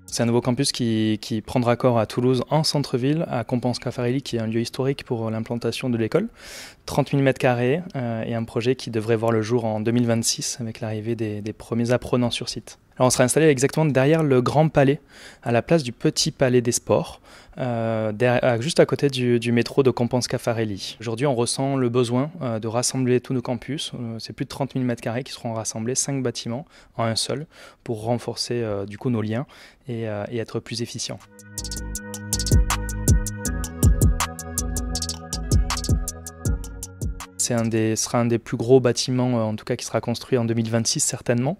C'est un nouveau campus qui prendra corps à Toulouse, en centre-ville, à Compans-Caffarelli, qui est un lieu historique pour l'implantation de l'école. 30 000 m² et un projet qui devrait voir le jour en 2026 avec l'arrivée des premiers apprenants sur site. Alors on sera installé exactement derrière le Grand Palais, à la place du Petit Palais des Sports, juste à côté du métro de Compans-Caffarelli. Aujourd'hui, on ressent le besoin de rassembler tous nos campus. C'est plus de 30 000 m² qui seront rassemblés, 5 bâtiments en un seul, pour renforcer du coup nos liens et être plus efficients. Sera un des plus gros bâtiments, en tout cas qui sera construit en 2026 certainement.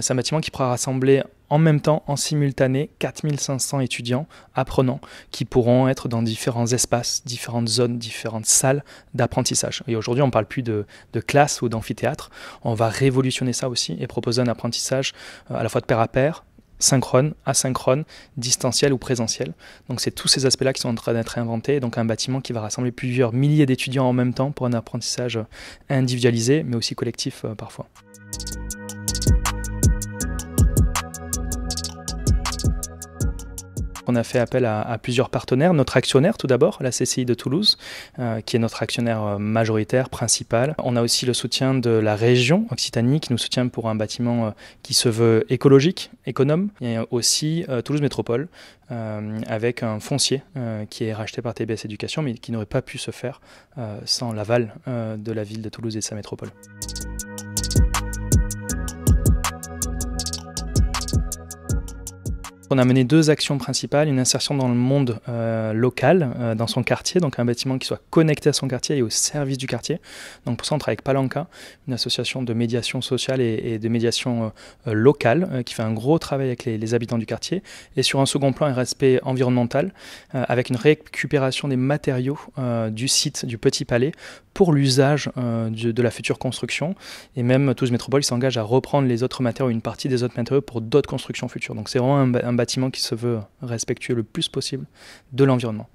C'est un bâtiment qui pourra rassembler en même temps, en simultané, 4500 étudiants, apprenants, qui pourront être dans différents espaces, différentes zones, différentes salles d'apprentissage. Et aujourd'hui, on ne parle plus de classe ou d'amphithéâtre. On va révolutionner ça aussi et proposer un apprentissage à la fois de pair à pair, synchrone, asynchrone, distanciel ou présentiel. Donc c'est tous ces aspects-là qui sont en train d'être inventés. Donc un bâtiment qui va rassembler plusieurs milliers d'étudiants en même temps pour un apprentissage individualisé, mais aussi collectif parfois. On a fait appel à plusieurs partenaires. Notre actionnaire tout d'abord, la CCI de Toulouse, qui est notre actionnaire majoritaire, principal. On a aussi le soutien de la région Occitanie qui nous soutient pour un bâtiment qui se veut écologique, économe. Et aussi Toulouse Métropole avec un foncier qui est racheté par TBS Éducation mais qui n'aurait pas pu se faire sans l'aval de la ville de Toulouse et de sa métropole. On a mené deux actions principales, une insertion dans le monde local, dans son quartier, donc un bâtiment qui soit connecté à son quartier et au service du quartier. Donc pour ça, on travaille avec Palanca, une association de médiation sociale et de médiation locale, qui fait un gros travail avec les habitants du quartier. Et sur un second plan, un respect environnemental, avec une récupération des matériaux du site du Petit Palais pour l'usage de la future construction. Et même Toulouse Métropole s'engage à reprendre les autres matériaux, une partie des autres matériaux pour d'autres constructions futures. Donc c'est vraiment un bâtiment qui se veut respectueux le plus possible de l'environnement.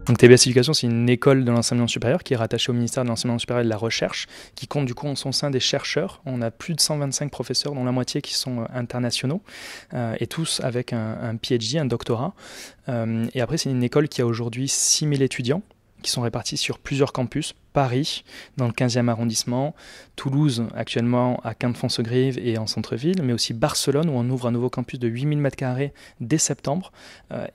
Donc TBS Éducation, c'est une école de l'enseignement supérieur qui est rattachée au ministère de l'enseignement supérieur et de la recherche, qui compte du coup en son sein des chercheurs. On a plus de 125 professeurs, dont la moitié qui sont internationaux, et tous avec un PhD, un doctorat. Et après, c'est une école qui a aujourd'hui 6 000 étudiants, qui sont répartis sur plusieurs campus, Paris, dans le 15e arrondissement, Toulouse, actuellement à Quinte-Fonce-Grive et en centre-ville, mais aussi Barcelone, où on ouvre un nouveau campus de 8000 m² dès septembre,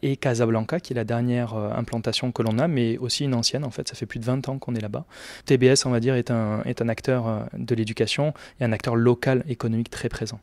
et Casablanca, qui est la dernière implantation que l'on a, mais aussi une ancienne, en fait, ça fait plus de 20 ans qu'on est là-bas. TBS, on va dire, est un acteur de l'éducation et un acteur local économique très présent.